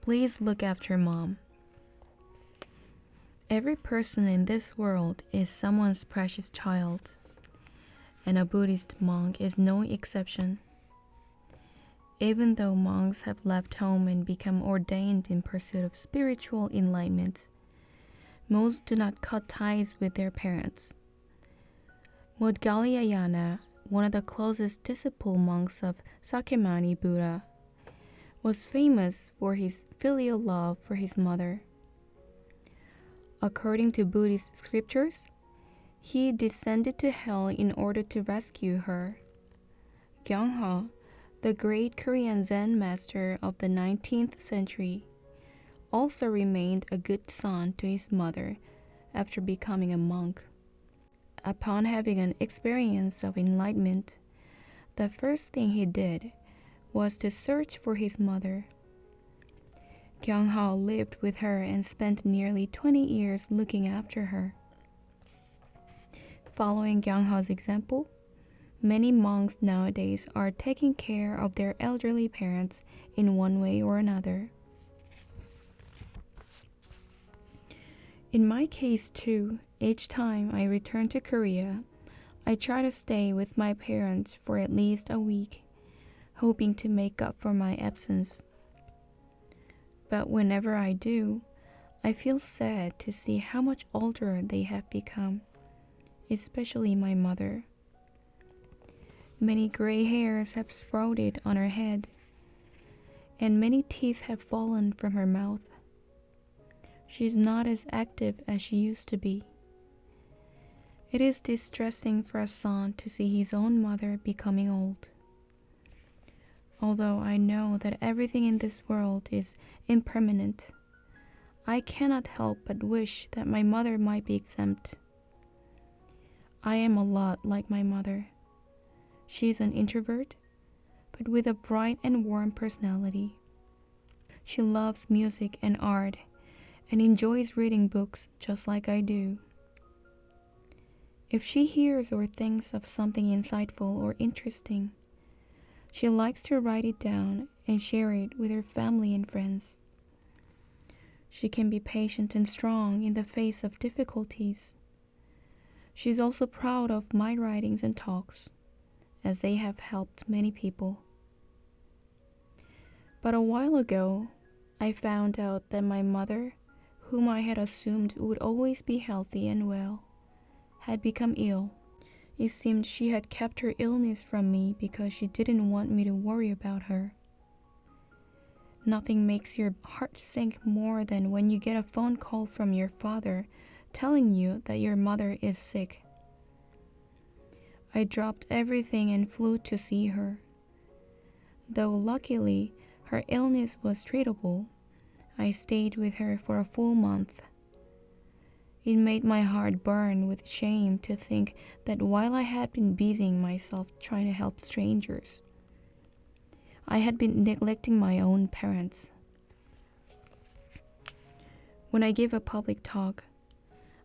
Please look after Mom. Every person in this world is someone's precious child, and a Buddhist monk is no exception. Even though monks have left home and become ordained in pursuit of spiritual enlightenment, most do not cut ties with their parents. Moggalliyana, one of the closest disciple monks of Sakyamuni Buddha, was famous for his filial love for his mother. According to Buddhist scriptures, he descended to hell in order to rescue her. Gyalho, the great Korean Zen master of the 19th century, also remained a good son to his mother after becoming a monk. Upon having an experience of enlightenment, the first thing he did was to search for his mother. Gyalho lived with her and spent nearly 20 years looking after her. Following Gyalho's example, many monks nowadays are taking care of their elderly parents in one way or another. In my case too, each time I return to Korea, I try to stay with my parents for at least a week, hoping to make up for my absence. But whenever I do, I feel sad to see how much older they have become, especially my mother. Many gray hairs have sprouted on her head, and many teeth have fallen from her mouth. She's not as active as she used to be. It is distressing for a son to see his own mother becoming old. Although I know that everything in this world is impermanent, I cannot help but wish that my mother might be exempt. I am a lot like my mother. She is an introvert, but with a bright and warm personality. She loves music and art and enjoys reading books just like I do. If she hears or thinks of something insightful or interesting, she likes to write it down and share it with her family and friends. She can be patient and strong in the face of difficulties. She's also proud of my writings and talks, as they have helped many people. But a while ago, I found out that my mother, whom I had assumed would always be healthy and well, had become ill. It seemed she had kept her illness from me because she didn't want me to worry about her. Nothing makes your heart sink more than when you get a phone call from your father telling you that your mother is sick. I dropped everything and flew to see her. Though luckily her illness was treatable, I stayed with her for a full month. It made my heart burn with shame to think that while I had been busying myself trying to help strangers, I had been neglecting my own parents. When I give a public talk,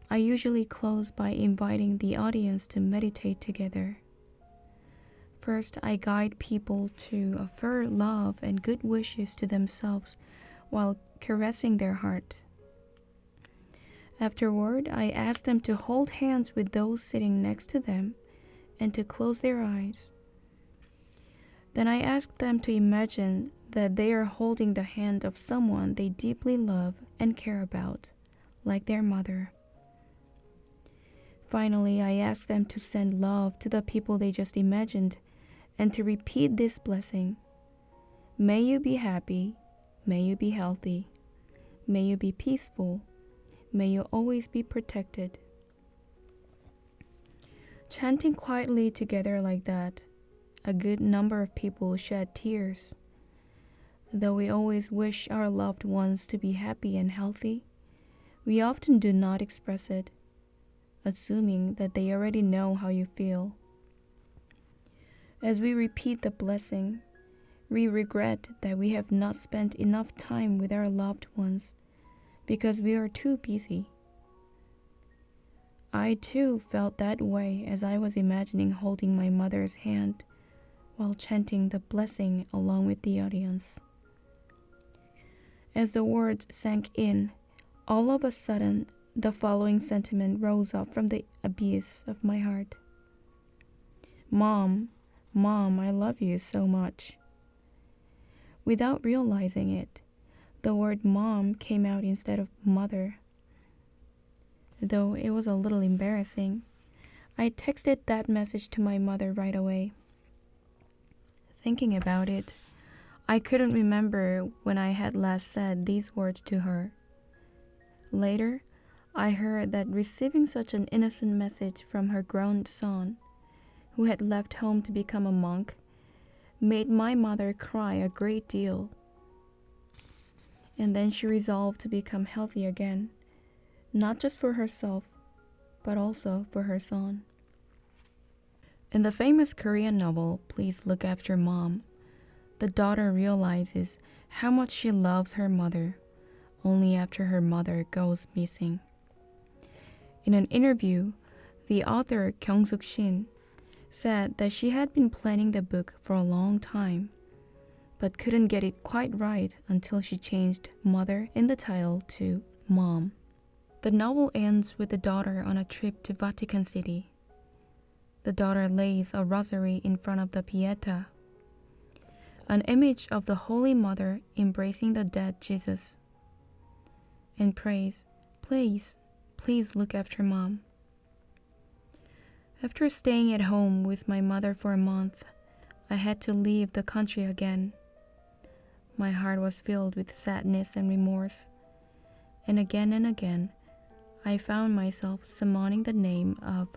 I usually close by inviting the audience to meditate together. First, I guide people to offer love and good wishes to themselves while caressing their heart. Afterward, I ask them to hold hands with those sitting next to them and to close their eyes. Then I ask them to imagine that they are holding the hand of someone they deeply love and care about, like their mother. Finally, I ask them to send love to the people they just imagined and to repeat this blessing. May you be happy, may you be healthy, may you be peaceful, may you always be protected. Chanting quietly together like that, a good number of people shed tears. Though we always wish our loved ones to be happy and healthy, we often do not express it, assuming that they already know how you feel. As we repeat the blessing, we regret that we have not spent enough time with our loved ones because we are too busy. I too felt that way as I was imagining holding my mother's hand while chanting the blessing along with the audience. As the words sank in, all of a sudden, the following sentiment rose up from the abyss of my heart. Mom, Mom, I love you so much. Without realizing it, the word mom came out instead of mother. Though it was a little embarrassing, I texted that message to my mother right away. Thinking about it, I couldn't remember when I had last said these words to her. Later, I heard that receiving such an innocent message from her grown son, who had left home to become a monk, made my mother cry a great deal. And then she resolved to become healthy again, not just for herself, but also for her son. In the famous Korean novel, Please Look After Mom, the daughter realizes how much she loves her mother only after her mother goes missing. In an interview, the author Kyung-suk Shin said that she had been planning the book for a long time, but couldn't get it quite right until she changed mother in the title to mom. The novel ends with the daughter on a trip to Vatican City. The daughter lays a rosary in front of the Pieta, an image of the Holy Mother embracing the dead Jesus, and prays, please look after Mom. After staying at home with my mother for a month, I had to leave the country again. My heart was filled with sadness and remorse, and again, I found myself summoning the name of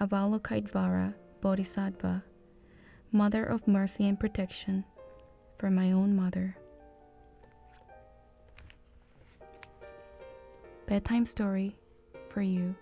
Avalokitesvara Bodhisattva, Mother of Mercy and Protection, for my own mother. Bedtime story for you.